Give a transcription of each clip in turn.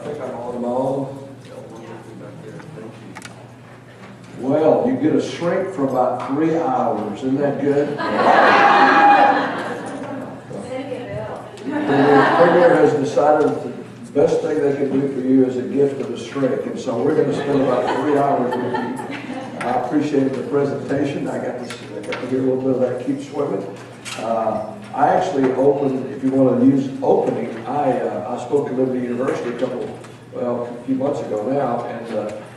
think I'm on my own. Well, you get a shrink for about 3 hours. Isn't that good? The Premier has decided that the best thing they can do for you is a gift of a shrink. And so we're going to spend about 3 hours with you. I appreciated the presentation. I got to hear a little bit of that Keep Swimming. I actually opened, if you want to use opening, I spoke at Liberty University a few months ago now, and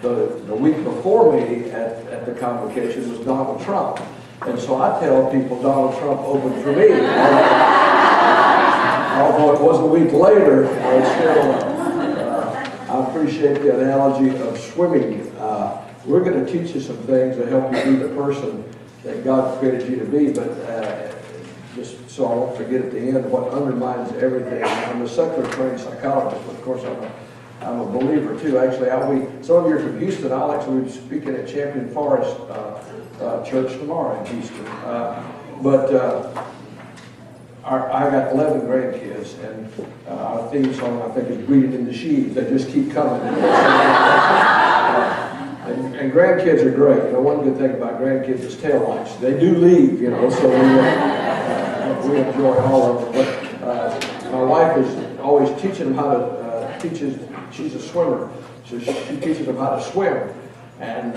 the week before me at the convocation was Donald Trump. And so I tell people Donald Trump opened for me. Although it was a week later, I appreciate the analogy of swimming. We're going to teach you some things to help you be the person that God created you to be, but just so I won't forget at the end what undermines everything. I'm a secular trained psychologist, but of course I'm a believer too. Actually, some of you are from Houston. I'll actually be speaking at Champion Forest Church tomorrow in Houston. I got 11 grandkids, and our theme song, I think, is Breeding in the Sheaves. They just keep coming. And grandkids are great. You know, one good thing about grandkids is tail lights. They do leave, you know, so we enjoy all of them. But my wife is always teaching them how to, she's a swimmer, so she teaches them how to swim. And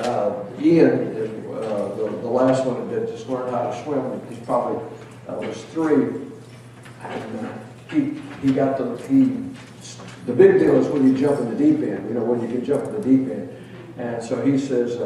Ian, the last one that just learned how to swim, he's probably was 3. And the big deal is when you jump in the deep end, you know, when you can jump in the deep end. And so he says,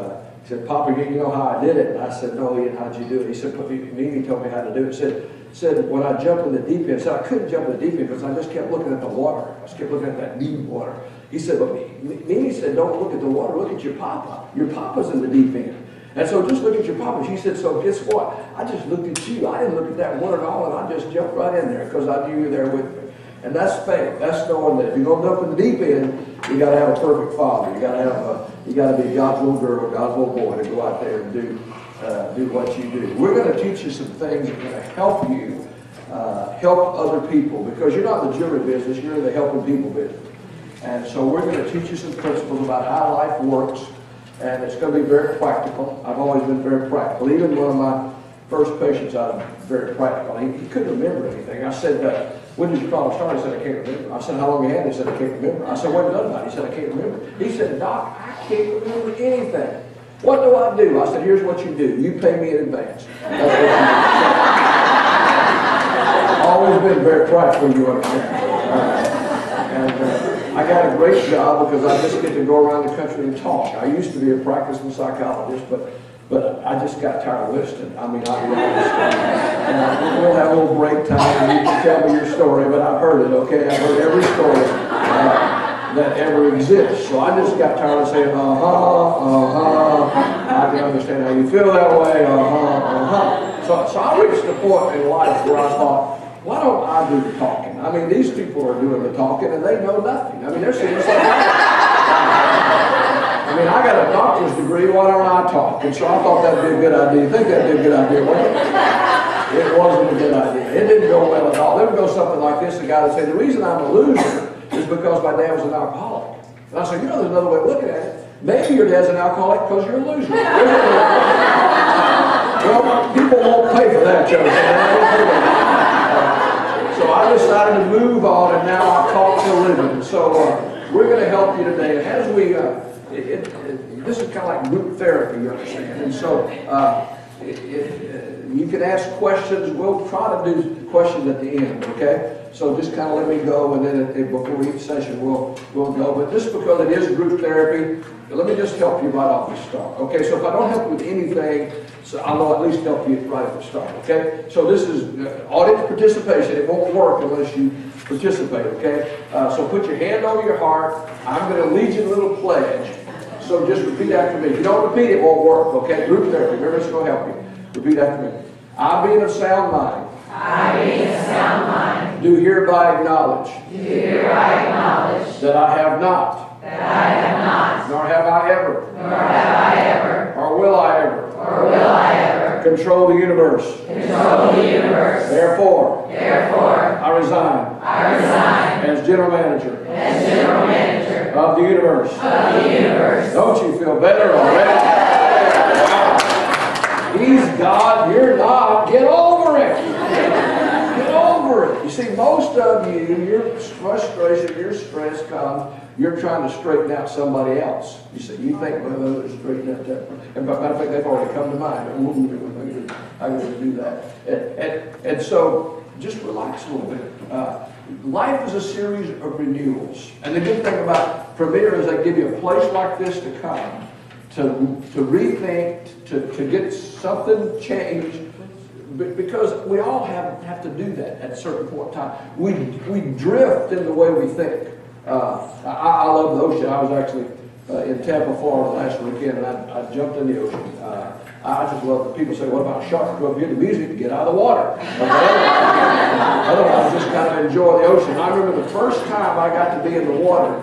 Papa, you know how I did it? And I said, no, Ian, how'd you do it? He said, Mimi told me how to do it. He said, when I jumped in the deep end, I couldn't jump in the deep end because I just kept looking at the water. I just kept looking at that deep water. He said, but Mimi said, don't look at the water, look at your Papa. Your Papa's in the deep end. And so just look at your Papa. She said, so guess what? I just looked at you. I didn't look at that water at all, and I just jumped right in there because I knew you were there with me. And that's faith. That's knowing that if you're going to jump in the deep end, you got to have a perfect father. You got to be God's little girl, God's little boy to go out there and do what you do. We're going to teach you some things that are going to help you help other people, because you're not in the jewelry business, you're in the helping people business. And so we're going to teach you some principles about how life works, and it's going to be very practical. I've always been very practical. Even one of my first patients, I was very practical. He couldn't remember anything. I said, when did your problem start? He said, I can't remember. I said, how long you had it? He said, I can't remember. I said, what have you done about it? He said, I can't remember. He said, Doc, I can't remember anything. What do I do? I said, here's what you do. You pay me in advance. That's what you do. I've always been very practical, you understand. I got a great job because I just get to go around the country and talk. I used to be a practicing psychologist, but I just got tired of listening. I mean, I really we'll have a little break time and you can tell me your story, but I've heard it, okay? I've heard every story that ever exists. So I just got tired of saying, I can understand how you feel that way, So I reached the point in life where I thought, why don't I do the talking? I mean, these people are doing the talking and they know nothing. I mean, they're sitting there I mean, I got a doctor's degree, why don't I talk? And so I thought that'd be a good idea. You think that'd be a good idea, wasn't it? It wasn't a good idea. It didn't go well at all. There would go something like this, the guy would say, the reason I'm a loser is because my dad was an alcoholic. And I said, you know, there's another way of looking at it. Maybe your dad's an alcoholic because you're a loser. Well, people won't pay for that, Joe. So I decided to move on, and now I talk for a living. So we're going to help you today. And as we, this is kind of like group therapy, you understand. And so you can ask questions. We'll try to do questions at the end, okay? So just kind of let me go, and then before each session we'll go. But just because it is group therapy, let me just help you right off the start. Okay, so if I don't help you with anything, so I'll at least help you right at the start. Okay, so this is audience participation. It won't work unless you participate. Okay, so put your hand over your heart. I'm going to lead you a little pledge. So just repeat after me. If you don't repeat, it won't work. Okay, group therapy. Remember, it's going to help you. Repeat after me. I, being of sound mind. I, being of sound mind. Do hereby acknowledge. Do hereby acknowledge. That I have not. That I have not. Nor have I ever. Nor have I ever. Or will I ever. Or will I ever. Control the universe. Control the universe. Therefore. Therefore. I resign. I resign. As as general manager of the universe. Don't you feel better already? He's God, you're not. Get over it. Get over it. You see, most of you, your frustration, your stress comes, you're trying to straighten out somebody else. You see, you think, well, they'll straighten out that. And matter of fact, they've already come to mind. I'm going to do that. And so, just relax a little bit. Life is a series of renewals. And the good thing about Premier is they give you a place like this to come, to rethink, to get something changed, because we all have to do that at a certain point in time. We drift in the way we think. I love the ocean. I was actually in Tampa, Florida last weekend, and I jumped in the ocean. I just love it. People say, what about sharks? Well, if you hear the music, get out of the water. Otherwise, just kind of enjoy the ocean. I remember the first time I got to be in the water,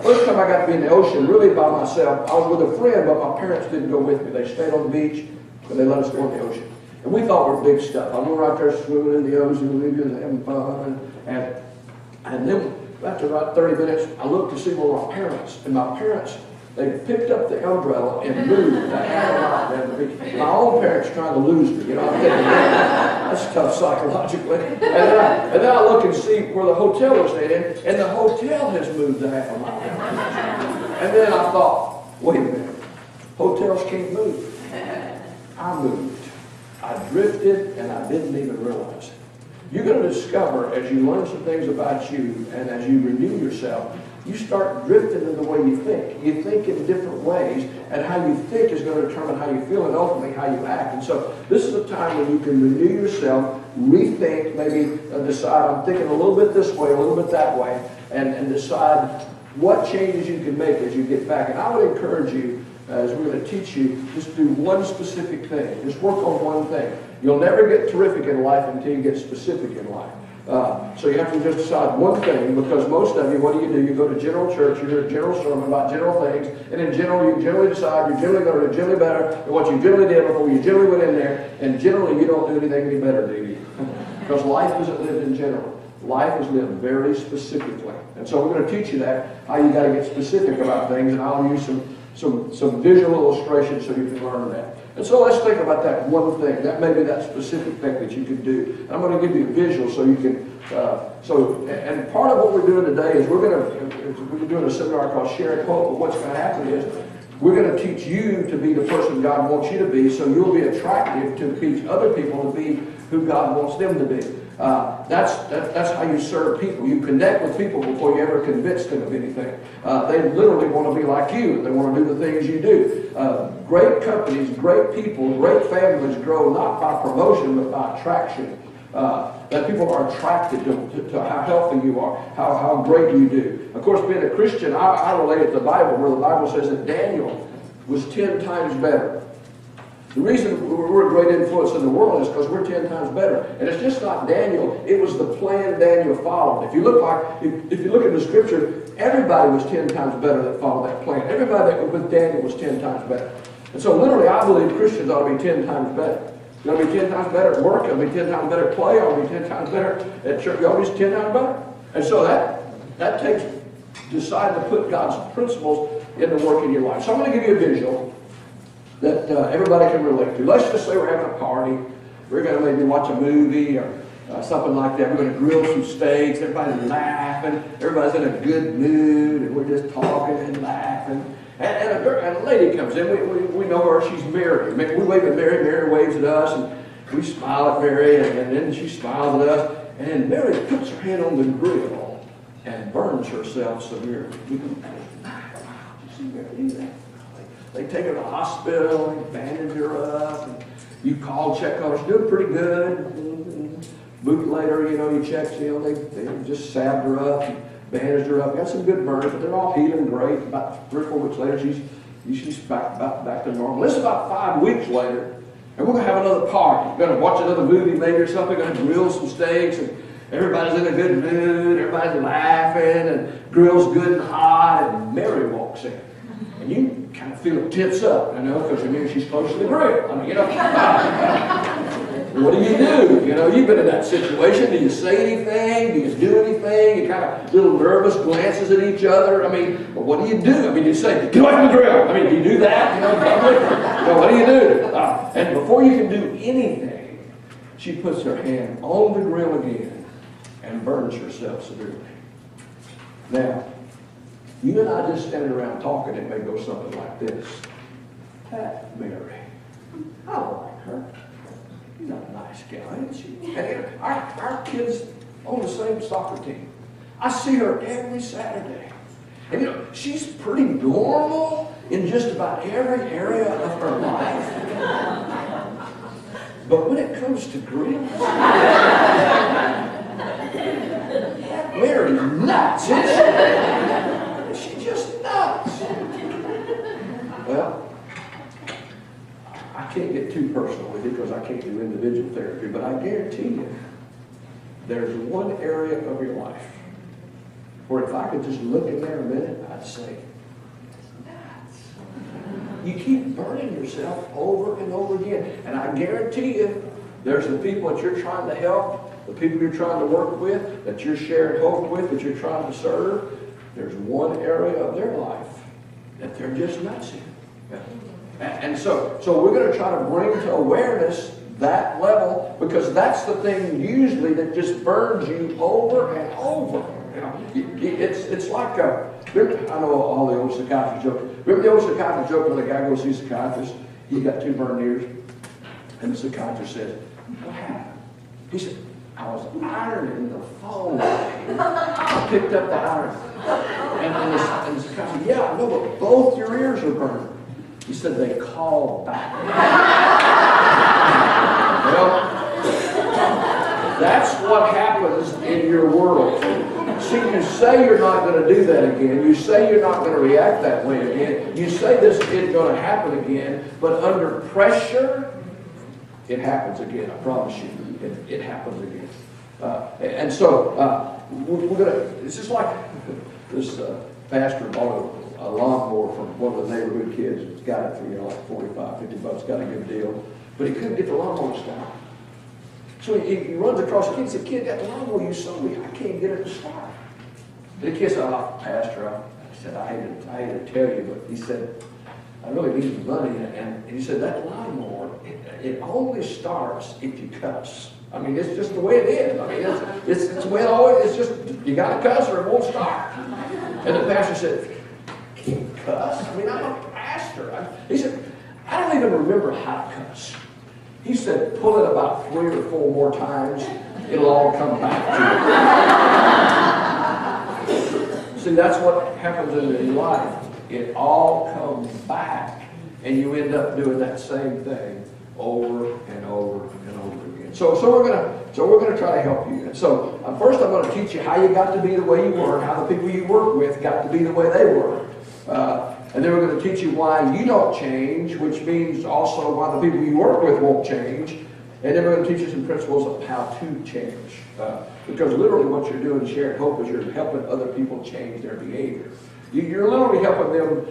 first time I got to be in the ocean, really by myself. I was with a friend, but my parents didn't go with me. They stayed on the beach, but they let us go in the ocean. And we thought we were big stuff. I mean, we were out there swimming in the ocean, we were just having fun. And then after about 30 minutes, I looked to see where my parents, and my parents, they picked up the umbrella and moved a half a mile down the beach. My own parents trying to lose me, you know. I'm thinking, that's tough psychologically. And then I look and see where the hotel was staying in, and the hotel has moved a half a mile down the beach. And then I thought, wait a minute, hotels can't move. I moved. I drifted, and I didn't even realize it. You're going to discover, as you learn some things about you, and as you renew yourself, you start drifting in the way you think. You think in different ways, and how you think is going to determine how you feel and ultimately how you act. And so this is a time when you can renew yourself, rethink, maybe decide, I'm thinking a little bit this way, a little bit that way, and decide what changes you can make as you get back. And I would encourage you, as we're going to teach you, just do one specific thing. Just work on one thing. You'll never get terrific in life until you get specific in life. So you have to just decide one thing, because most of you, what do? You go to general church, you hear a general sermon about general things, and in general, you generally decide you're generally going to do generally better than what you generally did before you generally went in there, and generally you don't do anything any better, do you? Because life isn't lived in general. Life is lived very specifically. And so we're going to teach you that, how you got to get specific about things, and I'll use some visual illustrations so you can learn that. And so let's think about that one thing, that maybe that specific thing that you can do. And I'm going to give you a visual so you can, and part of what we're doing today is we're doing a seminar called Sharing Hope, but what's going to happen is we're going to teach you to be the person God wants you to be, so you'll be attractive to teach other people to be who God wants them to be. That's how you serve people. You connect with people before you ever convince them of anything. They literally want to be like you. They want to do the things you do. Great companies, great people, great families grow not by promotion but by attraction. That people are attracted to how healthy you are, how great you do. Of course, being a Christian, I relate it to the Bible, where the Bible says that Daniel was 10 times better. The reason we're a great influence in the world is because we're 10 times better. And it's just not Daniel, it was the plan Daniel followed. If you look at the scripture, everybody was 10 times better that followed that plan. Everybody that was with Daniel was 10 times better. And so literally, I believe Christians ought to be 10 times better. You ought to be 10 times better at work, you ought to be 10 times better at play, you ought to be 10 times better at church, you ought to be 10 times better. And so that takes deciding to put God's principles into work in your life. So I'm going to give you a visual that everybody can relate to. Let's just say we're having a party. We're going to maybe watch a movie or something like that. We're going to grill some steaks. Everybody's laughing. Everybody's in a good mood, and we're just talking and laughing. And a lady comes in. We know her. She's Mary. We wave at Mary. Mary waves at us, and we smile at Mary, and then she smiles at us. And then Mary puts her hand on the grill and burns herself severely. Did you see Mary do that? They take her to the hospital and bandage her up. And you call, check on her. She's doing pretty good. A week later, you check, they just salved her up and bandaged her up. Got some good burns, but they're all healing great. About 3 or 4 weeks later, she's back to normal. This is about 5 weeks later, and we're going to have another party. We're going to watch another movie maybe or something. We're going to grill some steaks, and everybody's in a good mood. Everybody's laughing, and grill's good and hot, and Mary walks in. And you kind of feel it tense up, because she's close to the grill. What do you do? You know, you've been in that situation. Do you say anything? Do you do anything? You kind of little nervous glances at each other. I mean, what do you do? I mean, you say, get away from the grill. I mean, do you do that? You know, what do you do? And before you can do anything, she puts her hand on the grill again and burns herself severely. Now, you and I just standing around talking, it may go something like this. That Mary, I like her. She's a nice gal, isn't she? And our kids on the same soccer team. I see her every Saturday. And you know, she's pretty normal in just about every area of her life. But when it comes to grills, Mary's nuts, isn't she? She's just nuts. Well, I can't get too personal with you because I can't do individual therapy, but I guarantee you there's one area of your life where if I could just look in there a minute, I'd say, nuts. You keep burning yourself over and over again. And I guarantee you there's the people that you're trying to help, the people you're trying to work with, that you're sharing hope with, that you're trying to serve. There's one area of their life that they're just nuts in. And so we're going to try to bring to awareness that level, because that's the thing usually that just burns you over and over. You know, it's like I know all the old psychiatrist jokes. Remember the old psychiatrist joke when the guy goes to see a psychiatrist? He's got 2 burned ears, and the psychiatrist said, "What happened?" He said, "I was ironing the phone. I picked up the iron." And the psychiatrist said, "Yeah, I know, but both your ears are burned." He said, "They called back." Well, that's what happens in your world. See, you say you're not going to do that again. You say you're not going to react that way again. You say this isn't going to happen again. But under pressure, it happens again. I promise you, it happens again. And so we're going to, it's just like this pastor bought a lawnmower from one of the neighborhood kids. It's got it for, like $45, $50, got a good deal. But he couldn't get the lawnmower to start. So he runs across the kid and said, "Kid, that lawnmower you sold me, I can't get it to start." And the kid said, "Oh, Pastor," I said, I hate to tell you, but he said, "I really need the money." And he said, "That lawnmower, it only starts if you cuss." I mean, it's just the way it is. I mean, it's the way it always, it's just, you got to cuss or it won't start. And the pastor said, "Can't cuss? I mean, I'm a pastor." He said, "I don't even remember how to cuss." He said, "Pull it about 3 or 4 more times, it'll all come back to you." See, that's what happens in your life. It all comes back, and you end up doing that same thing over and over and over again. So we're gonna try to help you. And so first, I'm going to teach you how you got to be the way you were, how the people you work with got to be the way they were. And then we're going to teach you why you don't change, which means also why the people you work with won't change. And then we're going to teach you some principles of how to change. Because literally what you're doing, sharing hope, is you're helping other people change their behavior. You're literally helping them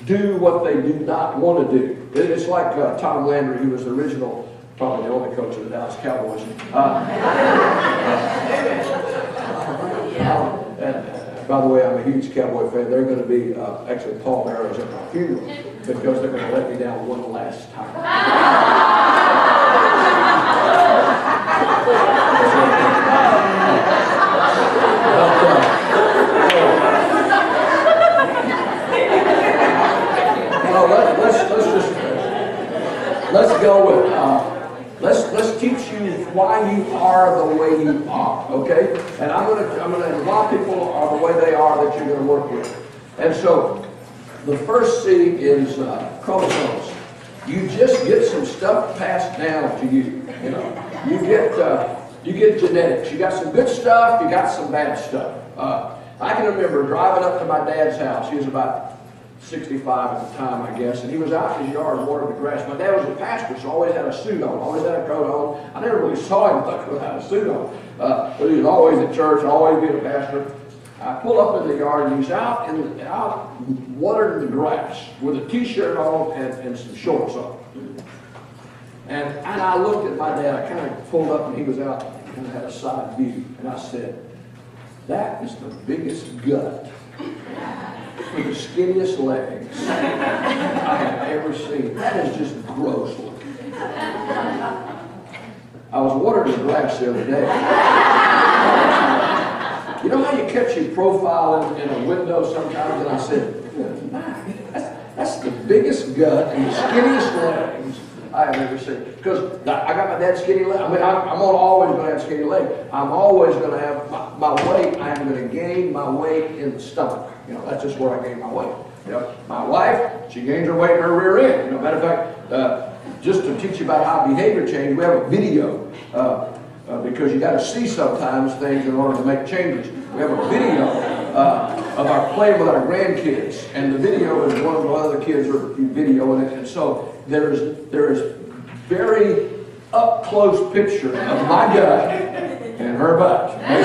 do what they do not want to do. It's like Tom Landry, who was the original, probably the only coach of the Dallas Cowboys. By the way, I'm a huge Cowboy fan. They're going to be actually Paul Barrows at my funeral because they're going to let me down one last time. Let's go with let's teach you why you are the way you are, okay? And I'm gonna why people are the way they are that you're gonna work with. And so the first C is chromosomes. You just get some stuff passed down to you. You know, you get genetics. You got some good stuff. You got some bad stuff. I can remember driving up to my dad's house. He was about 65 at the time, I guess, and he was out in his yard watering the grass. My dad was a pastor, so always had a suit on, always had a coat on. I never really saw him much without a suit on, but he was always at church, always being a pastor. I pull up in the yard, and he's out watering the grass with a t-shirt on and some shorts on. And I looked at my dad, I kind of pulled up and he was out and had a side view. And I said, that is the biggest gut with the skinniest legs I have ever seen. That is just gross looking. I was watering the grass the other day. You know how you catch your profile in a window sometimes? And I said, that's the biggest gut and the skinniest legs I have ever seen. Because I got my dad's skinny leg. I mean, I'm always going to have skinny leg. I'm always going to have my weight. I'm going to gain my weight in the stomach. You know, that's just where I gain my weight. You know, my wife, she gains her weight in her rear end. You know, matter of fact, just to teach you about how behavior change, we have a video because you got to see sometimes things in order to make changes. We have a video of our playing with our grandkids, and the video is one of the other kids are videoing it, and so there is very up close picture of my gut and her butt. And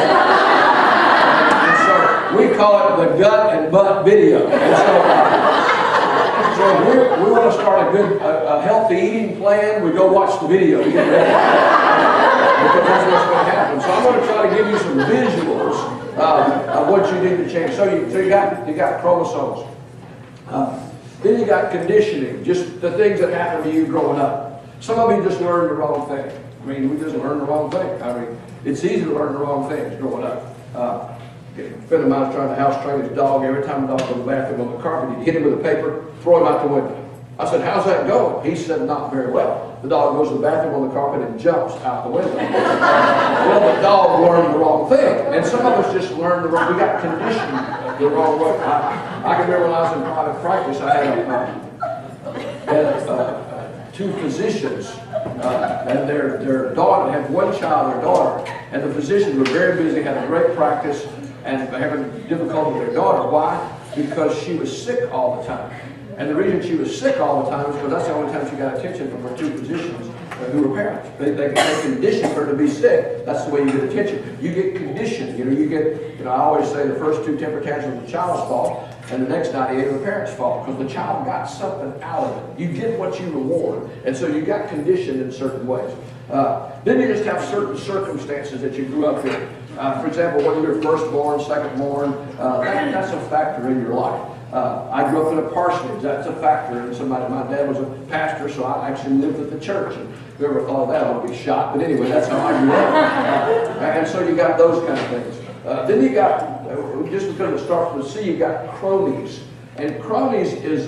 so we call it the gut and butt video. And so we want to start a healthy eating plan. We go watch the video. We get ready. Because that's what's going to happen. So I'm going to try to give you some visuals of what you need to change. So you got chromosomes. Then you got conditioning, just the things that happened to you growing up. Some of you just learned the wrong thing. I mean, we just learned the wrong thing. I mean, it's easy to learn the wrong things growing up. A friend of mine was trying to house train his dog. Every time the dog goes to the bathroom on the carpet, he'd hit him with a paper, throw him out the window. I said, how's that going? He said, not very well. The dog goes to the bathroom on the carpet and jumps out the window. Well, the dog learned the wrong thing. And some of us just learned the wrong, we got conditioned the wrong way. I can remember when I was in private practice, I had two physicians, and their daughter, had one child, their daughter, and the physicians were very busy, had a great practice, and having difficulty with their daughter. Why? Because she was sick all the time. And the reason she was sick all the time is because that's the only time she got attention from her two physicians who were parents. They conditioned her to be sick. That's the way you get attention. You get conditioned. I always say the first two temper tantrums are the child's fault, and the next 98 are the parents' fault, because the child got something out of it. You get what you reward. And so you got conditioned in certain ways. Then you just have certain circumstances that you grew up in. For example, when you're firstborn, secondborn, that's a factor in your life. I grew up in a parsonage. That's a factor. And my dad was a pastor, so I actually lived at the church. And whoever thought of that ought to be shot. But anyway, that's how I grew up. And so you got those kind of things. Then you got, just because it starts with C, you got cronies. And cronies is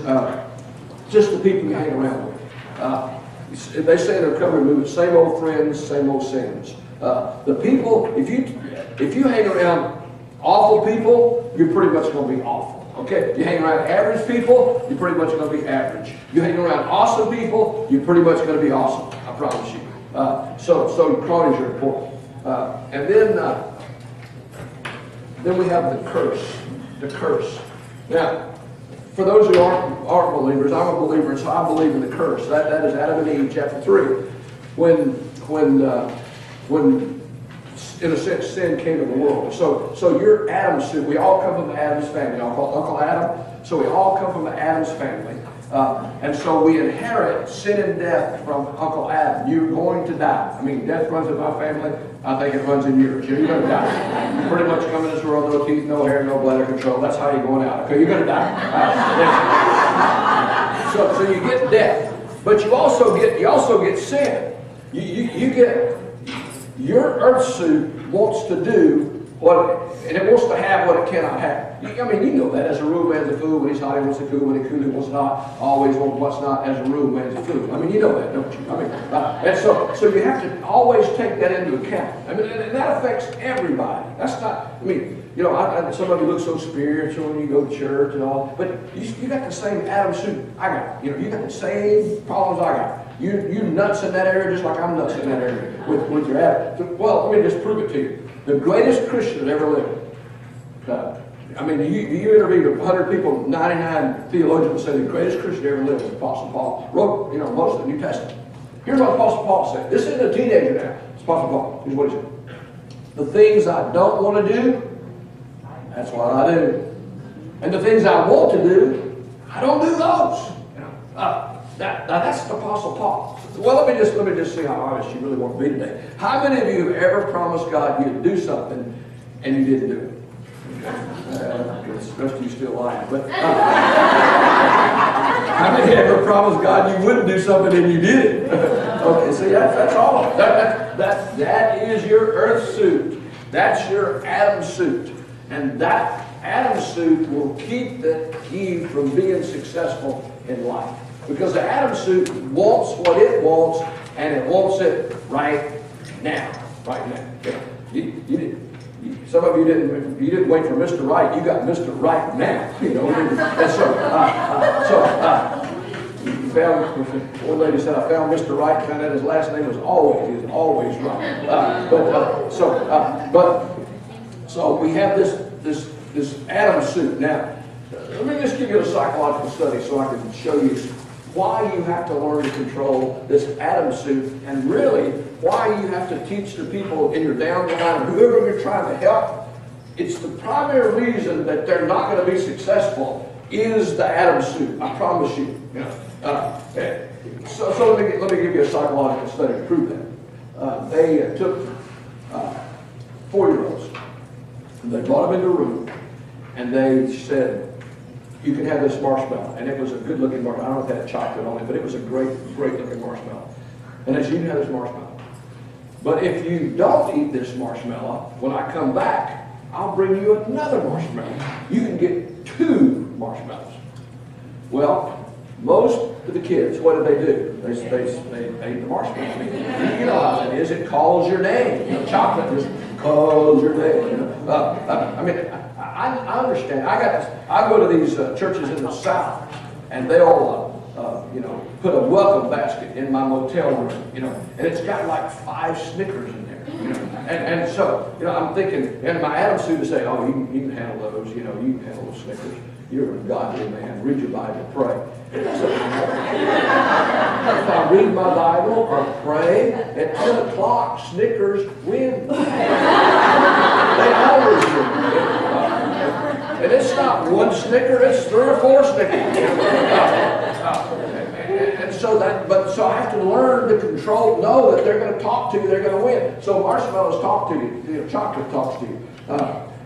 just the people you hang around with. They say in the recovery movement, same old friends, same old sins. The people, if you hang around awful people, you're pretty much going to be awful. Okay, you hang around average people, you're pretty much going to be average. You hang around awesome people, you're pretty much going to be awesome. I promise you. So cronies are important. And then we have the curse. The curse. Now, for those who aren't believers, I'm a believer, and so I believe in the curse. That is Adam and Eve, chapter 3. When in a sense, sin came to the world. So you're Adam's suit. We all come from the Adam's family. I'll call Uncle Adam. So we all come from the Adam's family. And so we inherit sin and death from Uncle Adam. You're going to die. I mean, death runs in my family. I think it runs in yours. You're going to die. You pretty much come in this world, no teeth, no hair, no bladder control. That's how you're going out. Okay, you're going to die. So you get death. But you also get sin. You get... Your earth suit wants to do and it wants to have what it cannot have. I mean, you know that. As a rule, man's a fool. When he's hot, he wants to cool. When he cool, he wants not. Always wants what's not. As a rule, man's a fool. I mean, you know that, don't you? I mean, and so you have to always take that into account. I mean, and that affects everybody. That's not, I mean, some of you look so spiritual when you go to church and all, but you got the same Adam suit I got. You got the same problems I got. You nuts in that area just like I'm nuts in that area with your Adam. Well, let me just prove it to you. The greatest Christian that ever lived. I mean, you interviewed 100 people, 99 theologians say the greatest Christian ever lived was Apostle Paul. Wrote, most of the New Testament. Here's what Apostle Paul said. This isn't a teenager now. It's Apostle Paul. Here's what he said. The things I don't want to do, that's what I do. And the things I want to do, I don't do those. That's the Apostle Paul. Well, let me just see how honest you really want to be today. How many of you have ever promised God you'd do something and you didn't do it? The rest of you still lying. But how many ever promised God you wouldn't do something and you did it? Okay, see, that's all. That is your earth suit. That's your Adam suit. And that Adam suit will keep Eve from being successful in life. Because the Adam suit wants what it wants, and it wants it right now. Right now. Okay. Some of you didn't wait for Mr. Right. You got Mr. Right now. You know. And you found. One lady said, "I found Mr. Right." Found out his last name was always. He was always right. So we have this Adam suit now. Let me just give you a psychological study so I can show you why you have to learn to control this Adam suit, and really why you have to teach the people in your downline or whoever you're trying to help. It's the primary reason that they're not going to be successful is the Adam suit. I promise you. So let me give you a psychological study to prove that. They took 4-year-olds and they brought them into a room and they said, "You can have this marshmallow." And it was a good-looking marshmallow. I don't know if it had chocolate on it, but it was a great-looking marshmallow. And they said, "You can have this marshmallow. But if you don't eat this marshmallow, when I come back, I'll bring you another marshmallow. You can get 2 marshmallows." Well, most of the kids, what did they do? They ate the marshmallow. You know how it is. It calls your name. You know, chocolate just calls your name. You know? I understand. I go to these churches in the South, and they'll put a welcome basket in my motel room, and it's got like 5 Snickers in there, and so I'm thinking, and my Adam suit to say, "Oh, you can handle those, you can handle those Snickers. You're a godly man. Read your Bible, pray." So, if I read my Bible or pray at 10 o'clock, Snickers win. They always win. And it's not 1 Snicker, it's 3 or 4 Snickers. And so so I have to learn to control, know that they're going to talk to you, they're going to win. So marshmallows talk to you, chocolate talks to you.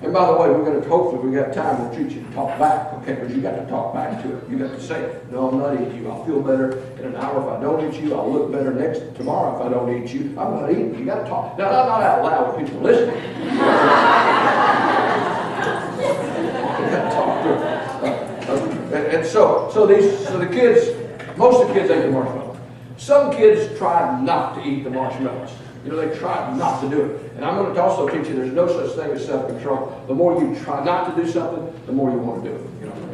And by the way, hopefully we got time, we'll treat you to talk back, okay? Because you got to talk back to it. You got to say, "No, I'm not eating you. I'll feel better in an hour if I don't eat you. I'll look better tomorrow if I don't eat you. I'm not eating you." You got to talk. Now, not out loud with people listening. And so the kids, most of the kids ate the marshmallow. Some kids tried not to eat the marshmallows. They tried not to do it. And I'm going to also teach you there's no such thing as self-control. The more you try not to do something, the more you want to do it.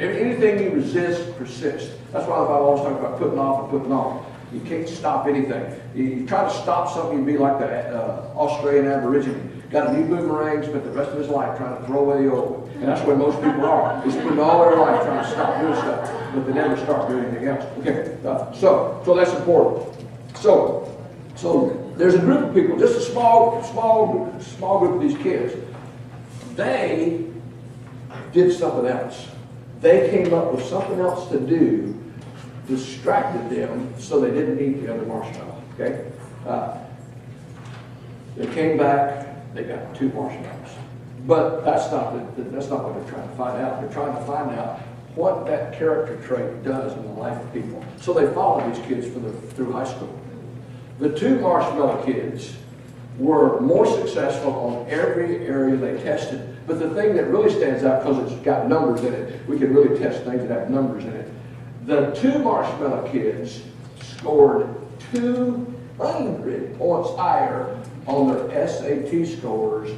Anything you resist, persist. That's why the Bible always talks about putting off and putting on. You can't stop anything. You try to stop something, you'd be like the Australian Aborigine. Got a new boomerang, spent the rest of his life trying to throw away the old one. And that's where most people are. They spend all their life trying to stop doing stuff, but they never start doing anything else. Okay, so that's important. So there's a group of people, just a small group of these kids. They did something else. They came up with something else to do, distracted them, so they didn't eat the other marshmallow. Okay, they came back. They got 2 marshmallows. But that's not what they're trying to find out. They're trying to find out what that character trait does in the life of people. So they followed these kids through high school. The 2 marshmallow kids were more successful on every area they tested. But the thing that really stands out, because it's got numbers in it, we can really test things that have numbers in it. The 2 marshmallow kids scored 200 points higher on their SAT scores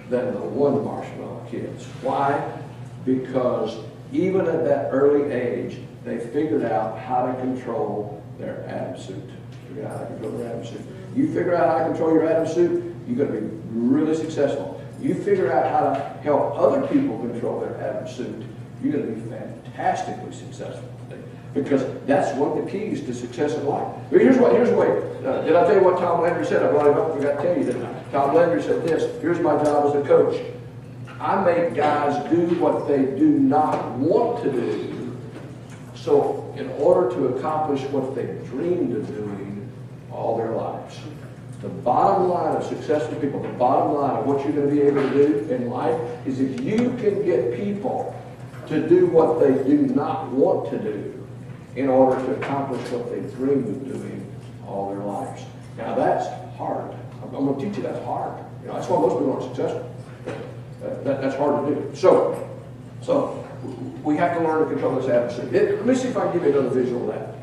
than the 1 marshmallow kids. Why? Because even at that early age, they figured out how to control their Adam suit. Figure out how to control their Adam suit. You figure out how to control your Adam suit, you're going to be really successful. You figure out how to help other people control their Adam suit, you're going to be fantastically successful. Because that's one of the keys to success in life. Here's what, did I tell you what Tom Landry said? I brought him up, I forgot to tell you, didn't I? Tom Landry said this: "Here's my job as a coach. I make guys do what they do not want to do, so in order to accomplish what they dreamed of doing all their lives. The bottom line of successful people, the bottom line of what you're going to be able to do in life is if you can get people to do what they do not want to do in order to accomplish what they dreamed of doing all their lives. Now that's hard. I'm going to teach you that's hard. You know, that's why most people aren't successful. That's hard to do. So we have to learn to control this attitude. Let me see if I can give you another visual of that.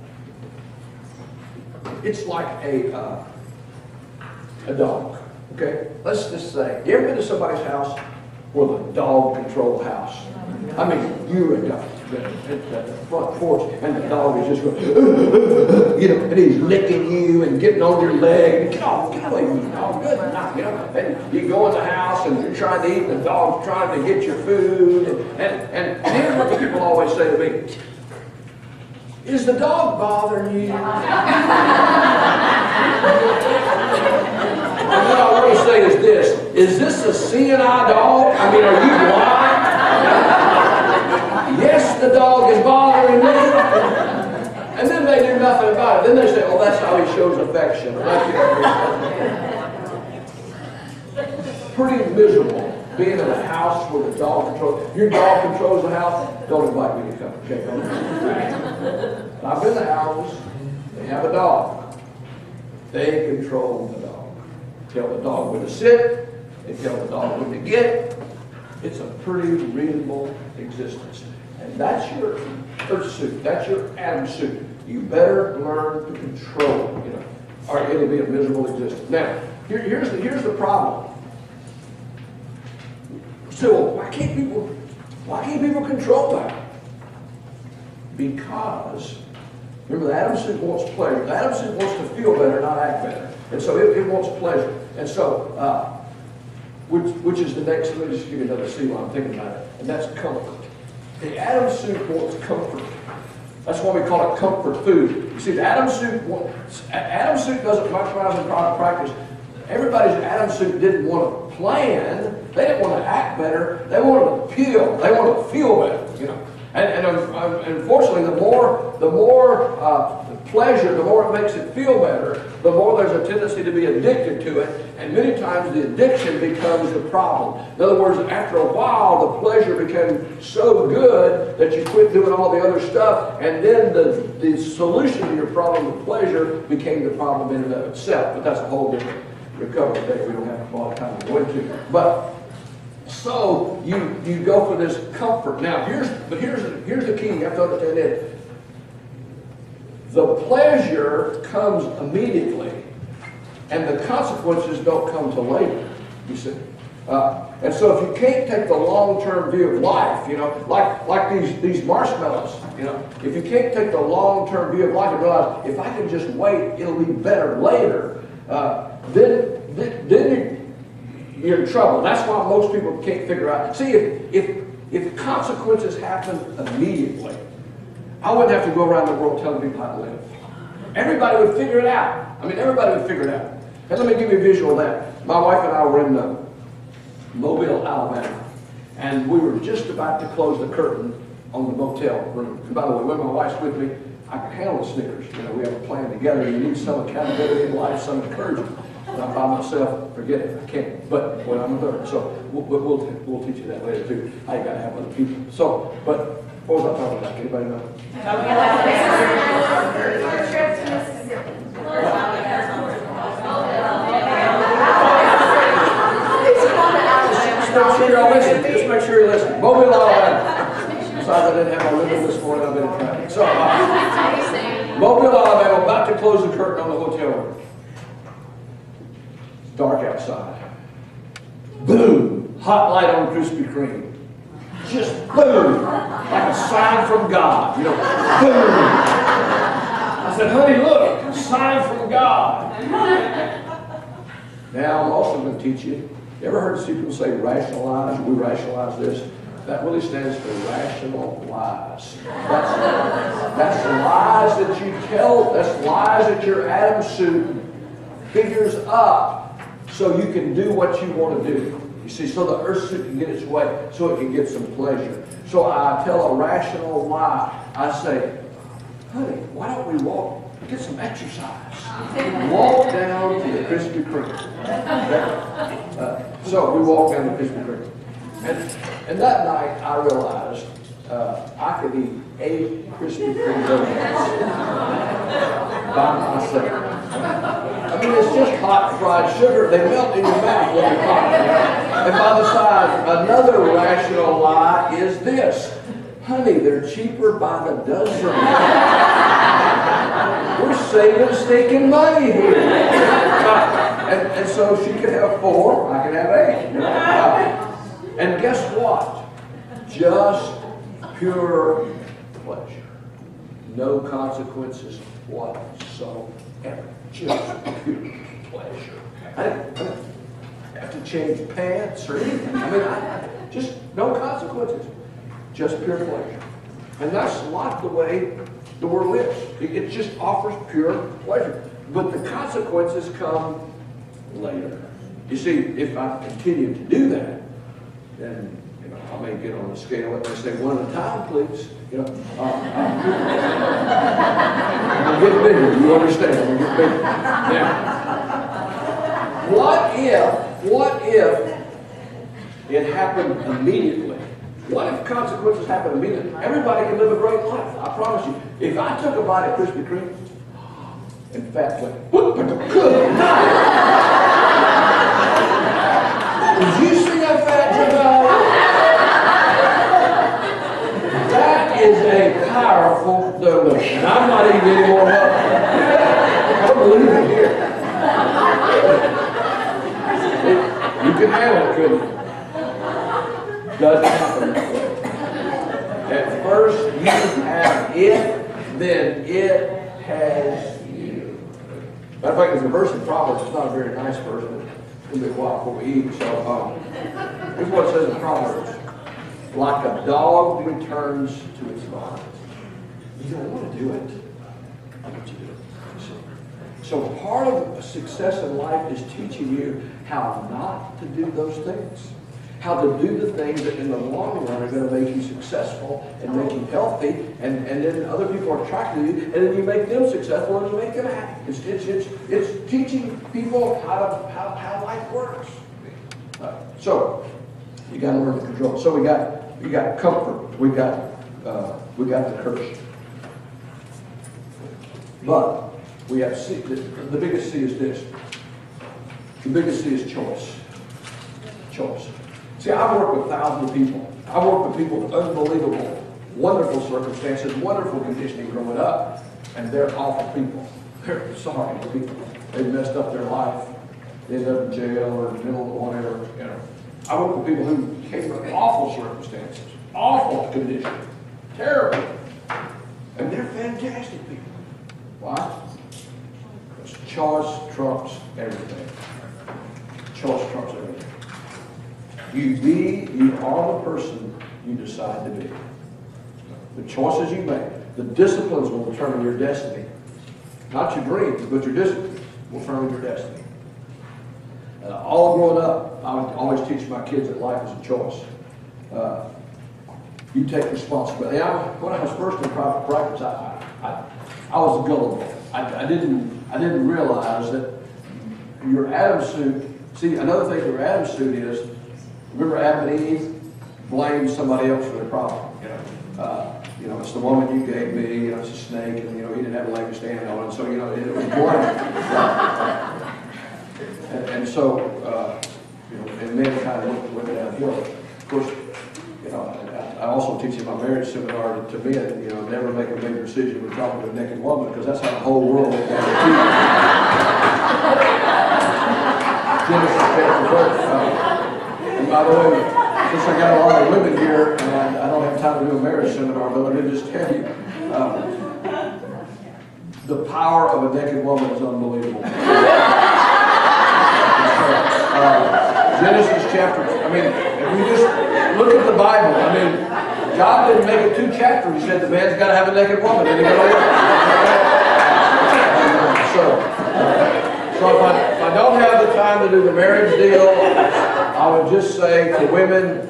It's like a dog. Okay? Let's just say, you ever been to somebody's house with a dog-controlled house? I mean, you're a dog at the front porch, and the dog is just going, you know, and he's licking you and getting on your leg. Get away from me, dog. Good enough, you know. And you go in the house and you're trying to eat, and the dog's trying to get your food. And here's what the people always say to me: is the dog bothering you? And what I want to say is this a CNI dog? I mean, are you blind? Yes, the dog is bothering me. And then they do nothing about it. Then they say, oh, that's how he shows affection. Pretty miserable being in a house where the dog controls. Your dog controls the house, don't invite me to come. Okay? I've been to houses, they have a dog. They control the dog. Tell the dog when to sit, they tell the dog when to get. It's a pretty reasonable existence. And that's your earth suit. That's your Adam suit. You better learn to control it, you know, or it'll be a miserable existence. Now, here's the problem. So why can't people control that? Because remember, the Adam suit wants pleasure. The Adam suit wants to feel better, not act better. And so it wants pleasure. And so, which is the next, let me just give you another C while I'm thinking about it, and that's comfort. The Adam suit wants comfort. That's why we call it comfort food. You see, the Adam suit doesn't much rise in practice. Everybody's Adam suit didn't want to plan. They didn't want to act better. They wanted to feel. They wanted to feel better, you know. And unfortunately, the more pleasure, the more it makes it feel better, the more there's a tendency to be addicted to it, and many times the addiction becomes the problem. In other words, after a while, the pleasure became so good that you quit doing all the other stuff, and then the solution to your problem of pleasure became the problem in and of itself. But that's a whole different recovery day we don't have a lot of time to go into. But so you go for this comfort. Now here's the key. You have to understand it. The pleasure comes immediately, and the consequences don't come till later. You see, and so if you can't take the long-term view of life, you know, like these marshmallows, you know, if you can't take the long-term view of life and realize if I can just wait, it'll be better later, then you're in trouble. That's why most people can't figure out. See, if consequences happen immediately, I wouldn't have to go around the world telling people how to live. Everybody would figure it out. I mean, everybody would figure it out. And let me give you a visual of that. My wife and I were in Mobile, Alabama, and we were just about to close the curtain on the motel room. And by the way, when my wife's with me, I can handle the snickers. You know, we have a plan together. You need some accountability in life, some encouragement. When I'm by myself, forget it. I can't. But when I'm with her, so we'll teach you that later too. How you got to have other people. So, but what was I talking about? Anybody know? Just make sure y'all listen. Just make sure you listen. Mobile, Alabama. Besides, I didn't have my window this morning. I've been in traffic. So, Mobile, Alabama, about to close the curtain on the hotel room. Dark outside. Boom! Hot light on Krispy Kreme. Just boom! Like a sign from God. You know, boom! I said, honey, look, a sign from God. Now, I'm also going to teach you. You ever heard people say rationalize? We rationalize this. That really stands for rational lies. That's lies that you tell. That's lies that your Adam suit figures up so you can do what you want to do. You see, so the earth suit can get its way, so it can get some pleasure. So I tell a rational lie. I say, honey, why don't we get some exercise? Walk down to the Krispy Kreme. So we walked down to Krispy Kreme. And that night I realized I could eat 8 Krispy Kreme donuts by myself. I mean, it's just hot fried sugar. They melt in your mouth when you're hot. And by the side, another rational lie is this. Honey, they're cheaper by the dozen. We're saving stinking money here. And so she could have 4, I could have 8. You know? And guess what? Just pure pleasure. No consequences whatsoever. Just pure pleasure. I didn't have to change pants or anything. I mean, just no consequences. Just pure pleasure. And that's not the way the world lives. It just offers pure pleasure. But the consequences come later. You see, if I continue to do that, then I may get on the scale and they say, 1 at a time, please. I'm getting bigger. You understand? I'm getting bigger. Now, what if it happened immediately? What if consequences happen immediately? Everybody can live a great life. I promise you. If I took a bite of Krispy Kreme, in fact, went, good night. Did you see that fat Jamel? That is a powerful delusion. And I'm not even getting more help. I'm leaving here. You can handle it, couldn't you? Doesn't happen that way. At first you have it, then it has you. Matter of fact, there's a verse in Proverbs. It's not a very nice verse, but it's going to be a while before we eat. So here's what it says in Proverbs. Like a dog returns to its vomit. You don't want to do it. I want you to do it. So part of success in life is teaching you how not to do those things. How to do the things that in the long run are going to make you successful and make you healthy, and then other people are attracted to you, and then you make them successful and you make them happy. It's teaching people how life works. So you got to learn to control. So we got comfort. We got the curse. But we have C. The biggest C is this. The biggest C is choice. Choice. See, I've worked with thousands of people. I've worked with people with unbelievable, wonderful circumstances, wonderful conditioning growing up, and they're awful people. They're sorry people. They messed up their life. They ended up in jail or mental whatever. I worked with people who came from awful circumstances, awful conditioning, terrible, and they're fantastic people. Why? Because choice trumps everything. Choice trumps everything. You are the person you decide to be. The choices you make, the disciplines will determine your destiny. Not your dreams, but your disciplines will determine your destiny. All growing up, I would always teach my kids that life is a choice. You take responsibility. When I was first in private practice, I was gullible. I didn't realize that your Adam suit. See, another thing with your Adam suit is, remember Adam and Eve blamed somebody else for their problem. It's the woman you gave me. It's a snake, and he didn't have a leg to stand on, and so it was blame. and so and men kind of went downhill. Of course, I also teach in my marriage seminar to men, never make a big decision when talking to a naked woman, because that's how the whole world went down the tube. Genesis chapter 1. And by the way, since I got a lot of women here, and I don't have time to do a marriage seminar, but let me just tell you, the power of a naked woman is unbelievable. Genesis chapter, if we just look at the Bible, God didn't make it 2 chapters. He said the man's got to have a naked woman, and he got to work. So if I don't have the time to do the marriage deal, I would just say to women,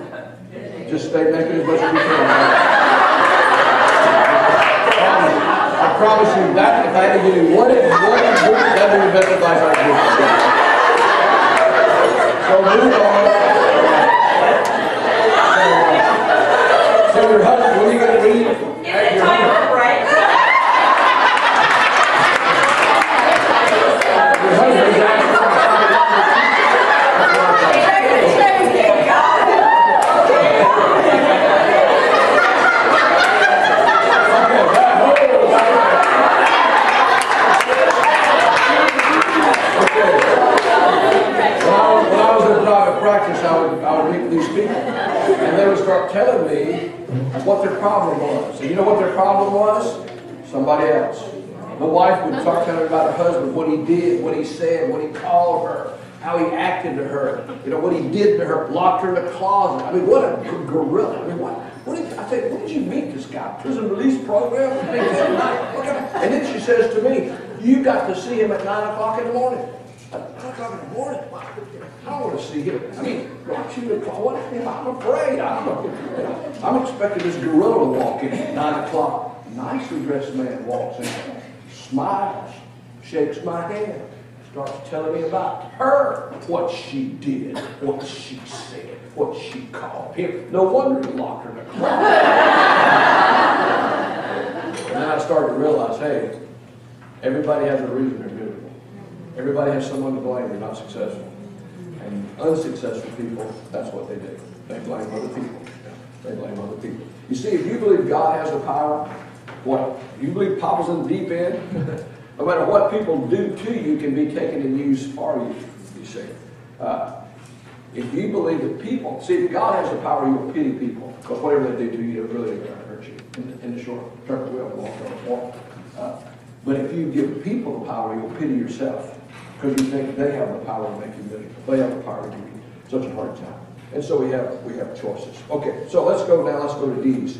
just stay naked as much as you can. I to give you one that'd be the best advice I can give. So move on. So your husband, what are you going to read? Is it time up, right? Your husband's asking. Practice, I would meet these people, and they would start telling me what their problem was. And you know what their problem was? Somebody else. The wife would start telling me about her husband, what he did, what he said, what he called her, how he acted to her, you know, what he did to her, locked her in a closet. I mean, what a gorilla. I mean, what did you meet this guy? Prison release program? And then she says to me, you got to see him at 9 o'clock in the morning. At 9 o'clock in the morning? I don't want to see him. I mean, don't you what? I'm afraid. I'm expecting this gorilla to walk in at 9 o'clock. Nicely dressed man walks in, smiles, shakes my hand, starts telling me about her, what she did, what she said, what she called him. No wonder he locked her in a closet. And then I started to realize, hey, everybody has a reason they're miserable. Everybody has someone to blame. They're not successful. And unsuccessful people, that's what they do. They blame other people. They blame other people. You see, if you believe God has the power, what? You believe Papa's in the deep end? No matter what people do to you can be taken and used for you, you see. If you believe that people, see, if God has the power, you will pity people. Because whatever they do to you, it really ain't going to hurt you. In the short term, it will walk. But if you give people the power, you'll pity yourself. Because you think they have the power to make you miserable. They have the power to give you such a hard time. And so we have choices. Okay, so let's go to D's.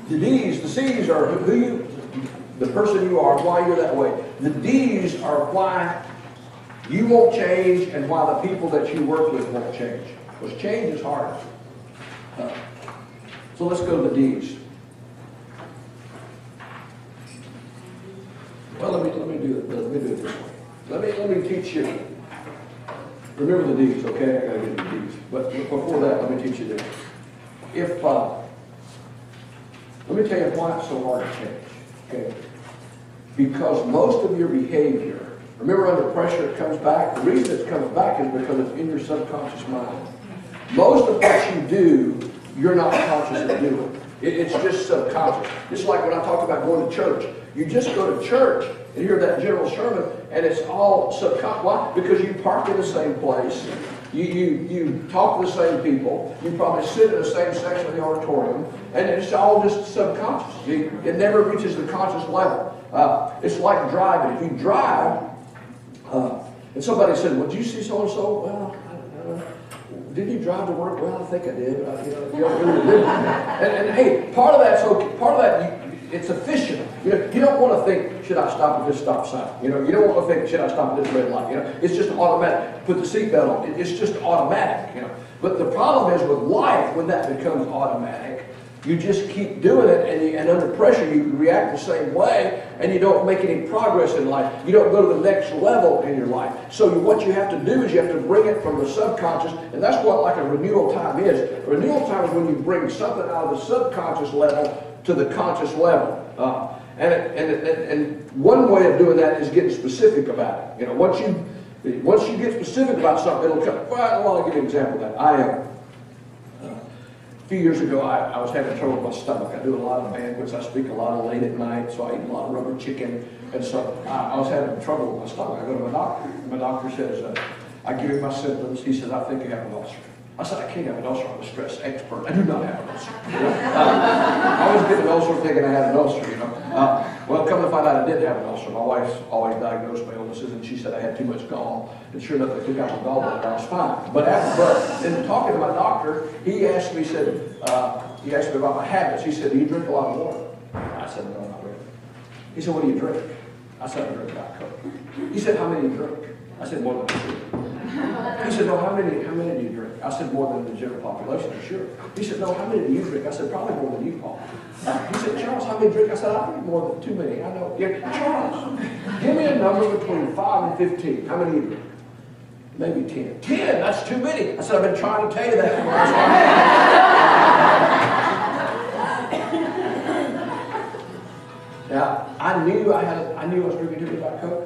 The D's, the C's are the person you are, why you're that way. The D's are why you won't change and why the people that you work with won't change. Because change is hard. So let's go to the D's. Well, let me do it this way. Let me teach you. Remember the D's, okay? I gotta get the D's. But before that, let me teach you this. Let me tell you why it's so hard to change. Okay? Because most of your behavior, remember under pressure it comes back. The reason it comes back is because it's in your subconscious mind. Most of what you do, you're not conscious of doing. It's just subconscious. Just like when I talk about going to church. You just go to church and hear that general sermon, and it's all subconscious. Why? Because you park in the same place. You talk to the same people. You probably sit in the same section of the auditorium, and it's all just subconscious. It never reaches the conscious level. It's like driving. If you drive, and somebody said, "Well, did you see so and so?" Well, did you drive to work? Well, I think I did. And hey, part of that's okay. Part of that, it's efficient. You don't want to think, should I stop at this stop sign? You don't want to think, should I stop at this red light? It's just automatic. Put the seatbelt on. It's just automatic. But the problem is with life, when that becomes automatic, you just keep doing it, and under pressure you react the same way, and you don't make any progress in life. You don't go to the next level in your life. So what you have to do is you have to bring it from the subconscious, and that's what like a renewal time is. A renewal time is when you bring something out of the subconscious level to the conscious level. And one way of doing that is getting specific about it. Once you get specific about something, it'll come. Well, I want to give you an example of that. A few years ago, I was having trouble with my stomach. I do a lot of banquets. I speak a lot late at night, so I eat a lot of rubber chicken. And so I was having trouble with my stomach. I go to my doctor. My doctor says, I give him my symptoms. He says, I think you have an ulcer. I said, I can't have an ulcer. I'm a stress expert. I do not have an ulcer. I was getting an ulcer thinking I had an ulcer, Well, come to find out I did have an ulcer. My wife's always diagnosed my illnesses, and she said I had too much gall. And sure enough, they took out my gallbladder. I was fine. But in talking to my doctor, he asked me about my habits. He said, do you drink a lot of water? I said, no, not really. He said, what do you drink? I said, I drink Diet Coke. He said, how many do you drink? I said, more than 2. He said, no, how many do you drink? I said, more than the general population, for sure. He said, no, how many do you drink? I said, probably more than you, Paul. He said, Charles, how many drink? I said, I drink more than too many. I know. Yeah, Charles, give me a number between 5 and 15. How many do you drink? Maybe 10. 10, that's too many. I said, I've been trying to tell you that for the last while. Now, I knew I was drinking too much Diet Coke.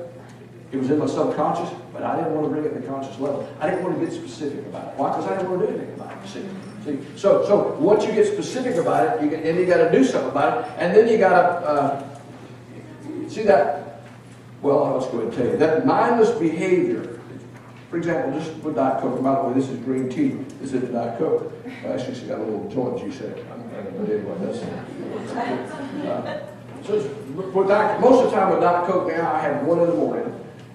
It was in my subconscious, but I didn't want to bring it to the conscious level. I didn't want to get specific about it. Why? Because I didn't want to do anything about it. See? So once you get specific about it, then you got to do something about it, and then you got to see that. Well, let's go ahead and tell you that mindless behavior. For example, just with Diet Coke. By the way, this is green tea. This is Diet Coke. Actually, she got a little joint juice in it. But anyway, that's so with Diet, most of the time with Diet Coke now, I have one in the morning.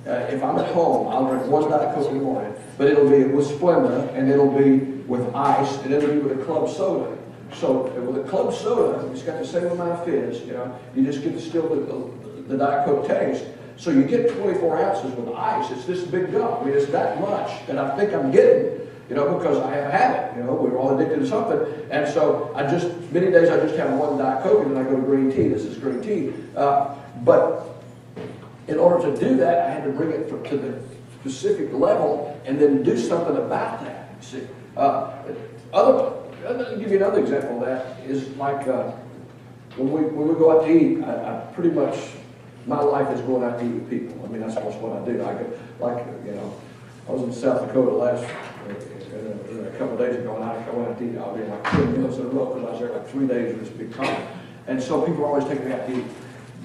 If I'm at home, I'll drink one Diet Coke in the morning, but it'll be with Splenda, and it'll be with ice, and it'll be with a club soda. So with a club soda, it's got the same amount of fizz. You just get the Diet Coke taste. So you get 24 ounces with ice. It's this big gulp. I mean, it's that much that I think I'm getting. Because I have a habit. We're all addicted to something. And so many days I just have one Diet Coke and then I go to green tea. This is green tea. But in order to do that, I had to bring it to the specific level and then do something about that. See, I'll give you another example of that is like when we go out to eat, I pretty much, my life is going out to eat with people. I mean, that's almost what I do. I was in South Dakota a couple of days ago, and I went out to eat. I was in like 10 meals in a row because I was there like 3 days with this big con. And so people always take me out to eat.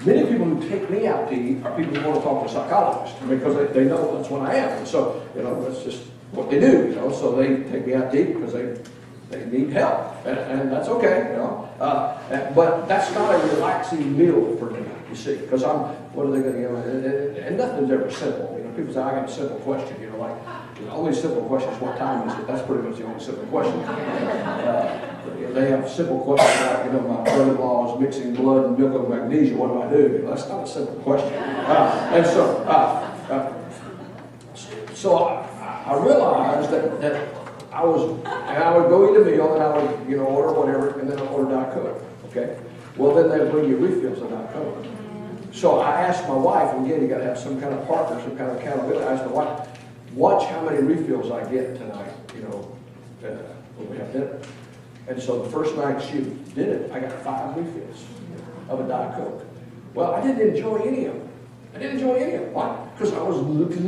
Many people who take me out to eat are people who want to talk to a psychologist because they know that's what I am. And so, that's just what they do, So they take me out to eat because they need help. And that's okay, But that's not a relaxing meal for me, you see, because what are they going to, and nothing's ever simple. People say, I got a simple question, the only simple question is what time is it? That's pretty much the only simple question. They have simple questions like, my brother-in-law is mixing blood and milk of magnesia. What do I do? That's not a simple question. So I realized that I would go eat a meal and I would, order whatever, and then I'd order Diet Coke. Okay. Well, then they bring you refills of Diet Coke. So I asked my wife, and again, you got to have some kind of partner, some kind of accountability. I asked my wife, watch how many refills I get tonight, when we have dinner. And so the first night she did it, I got 5 refills of a Diet Coke. Well, I didn't enjoy any of them. Why? Because I was looking,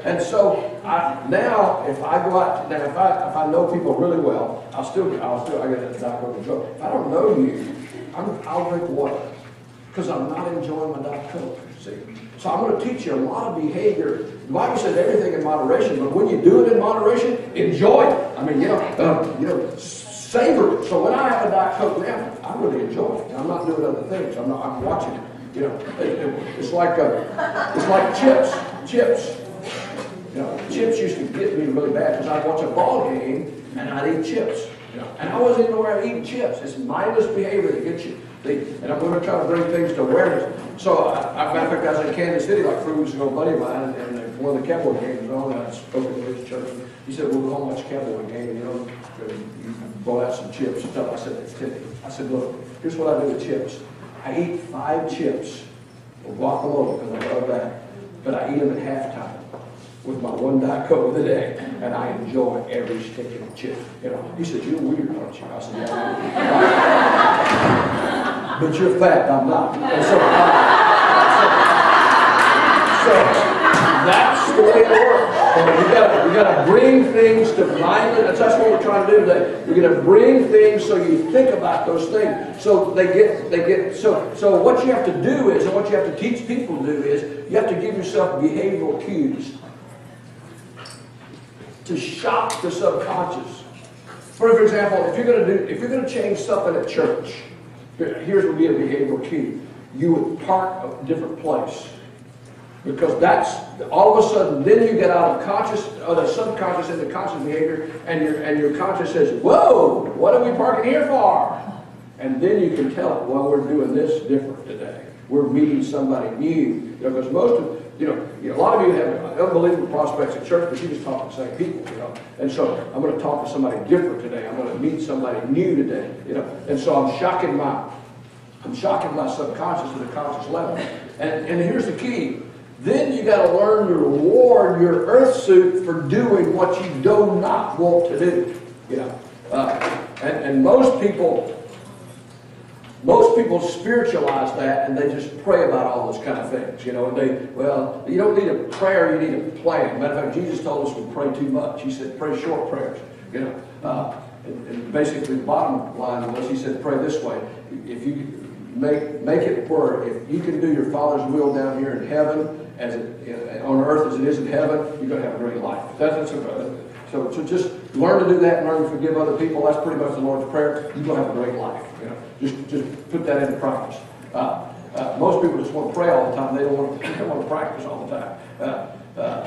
and so now if I go out, now if I know people really well, I get that Diet Coke and Coke. If I don't know you, I'll drink water because I'm not enjoying my Diet Coke. See. So I'm going to teach you a lot of behavior. The Bible says everything in moderation, but when you do it in moderation, enjoy it. I mean, savor it. So when I have a Diet Coke now, I really enjoy it. I'm not doing other things. I'm watching it. It's like chips. Chips. Chips used to get me really bad because I'd watch a ball game and I'd eat chips. And I wasn't even aware of eating chips. It's mindless behavior that gets you. And I'm going to try to bring things to awareness. So, matter of fact, I was in Kansas City like 3 weeks ago, a buddy of mine, and one of the Cowboy games was on, and I spoke to his church. And he said, well, we're going to watch a Cowboy game, and you brought out some chips and stuff. I said, it's tempting. I said, look, here's what I do with chips. I eat 5 chips with guacamole, because I love that, but I eat them at halftime with my 1 Diet Coke of the day, and I enjoy every stick of the chip. He said, you're weird, aren't you? I said, yeah. But you're fat, I'm not. And so that's the way it works. You got to bring things to mind. That's what we're trying to do today. We're going to bring things so you think about those things. So they get. So what you have to do is, and what you have to teach people to do is, you have to give yourself behavioral cues to shock the subconscious. For example, if you're going to change something at church. Here's would be a behavioral key. You would park a different place. Because that's, all of a sudden, then you get out of the subconscious into conscious behavior, and your conscious says, whoa, what are we parking here for? And then you can tell, well, we're doing this different today. We're meeting somebody new. Because most a lot of you have unbelievable prospects at church, but you just talk to the same people, And so I'm going to talk to somebody different today. I'm going to meet somebody new today, And so I'm shocking my subconscious to the conscious level. And here's the key. Then you got to learn to reward your earth suit for doing what you do not want to do. And most people spiritualize that, and they just pray about all those kind of things. And you don't need a prayer, you need a plan. Matter of fact, Jesus told us we pray too much. He said, pray short prayers. And basically the bottom line was, he said, pray this way. If you make it where if you can do your Father's will down here in heaven, on earth as it is in heaven, you're going to have a great life. So just learn to do that and learn to forgive other people. That's pretty much the Lord's Prayer. You're going to have a great life. Just put that into practice. Most people just want to pray all the time. They don't want to practice all the time.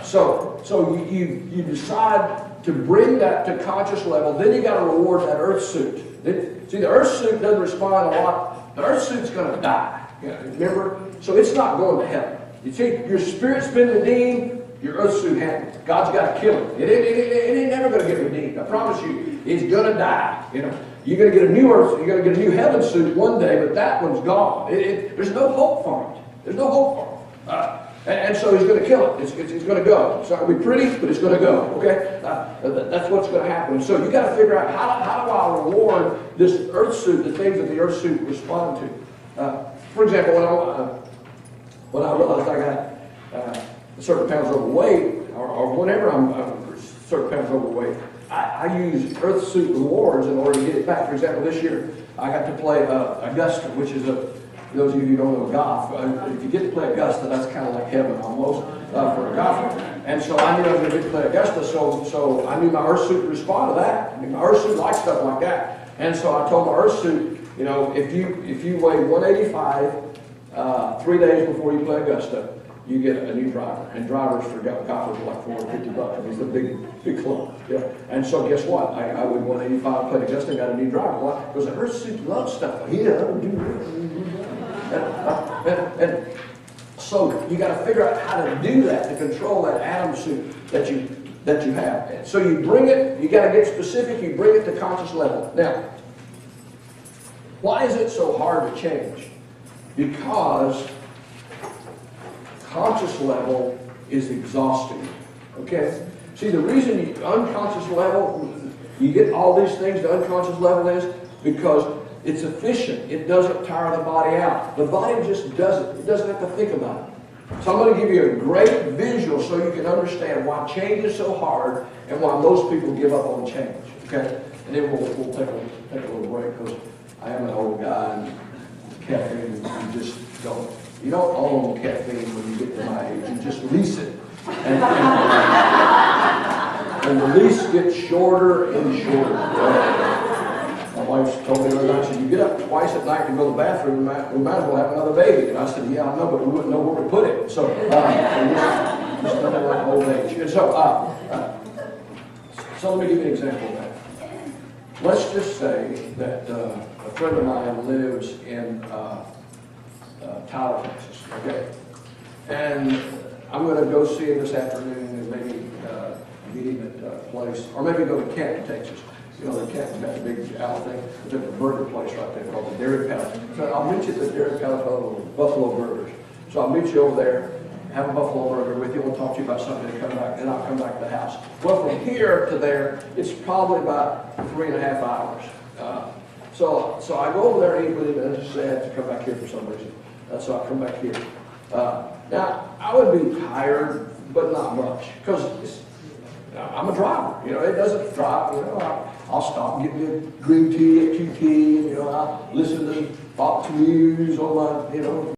So you decide to bring that to conscious level. Then you got to reward that earth suit. See, the earth suit doesn't respond a lot. The earth suit's going to die. Remember? So it's not going to heaven. You see, your spirit's been redeemed. Your earth suit hasn't. God's got to kill it. It ain't never going to get redeemed. I promise you, it's going to die. You're going to get a new earth. You're going to get a new heaven suit one day, but that one's gone. There's no hope for it. There's no hope for it. And so he's going to kill it. It's going to go. It's not going to be pretty, but it's going to go. Okay, that's what's going to happen. And so you got to figure out how do I reward this earth suit, the things that the earth suit respond to. For example, when I realized I got certain pounds overweight, or whenever I'm certain pounds overweight, I use earth suit rewards in order to get it back. For example, this year I got to play Augusta, which is those of you who don't know golf. If you get to play Augusta, that's kind of like heaven almost for a golfer. And so I knew I was going to get to play Augusta, so I knew my earth suit would respond to that. I mean, my earth suit likes stuff like that. And so I told my earth suit, if you weigh 185 3 days before you play Augusta, you get a new driver. And drivers for golfers are like $450. I mean, it's a big club. And so guess what? I weighed 185, played Augusta, and got a new driver. Why? Because the earth suit loves stuff. And so you got to figure out how to do that, to control that atom suit that you have. And so you bring it, you got to get specific, you bring it to conscious level. Now, why is it so hard to change? Because conscious level is exhausting. Okay? See, the reason unconscious level, you get all these things, the unconscious level is because it's efficient. It doesn't tire the body out. The body just does it. It doesn't have to think about it. So I'm going to give you a great visual so you can understand why change is so hard and why most people give up on change. Okay? And then we'll take a little break because I am an old guy and caffeine, you don't own caffeine when you get to my age. You just lease it. And the lease gets shorter and shorter. My wife told me the other night, she said, you get up twice at night to go to the bathroom, we might as well have another baby. And I said, yeah, I know, but we wouldn't know where to put it. So, just nothing like old age. And so let me give you an example of that. Let's just say that a friend of mine lives in Tyler, Texas, okay? And I'm going to go see him this afternoon and maybe meet him at a place, or maybe go to Canton, Texas. The Canton's got the big owl thing. There's a burger place right there called the Dairy Palace. So I'll meet you at the Dairy Palace Buffalo Burgers. So I'll meet you over there, have a buffalo burger with you. We'll talk to you about something and come back, and I'll come back to the house. Well, from here to there, it's probably about 3.5 hours. So I go over there and eat with him, and I just say I have to come back here for some reason. So I come back here. Now, I would be tired, but not much, because I'm a driver. It doesn't drive. I'll stop and get me a green tea at QT, and I'll listen to Fox News on my,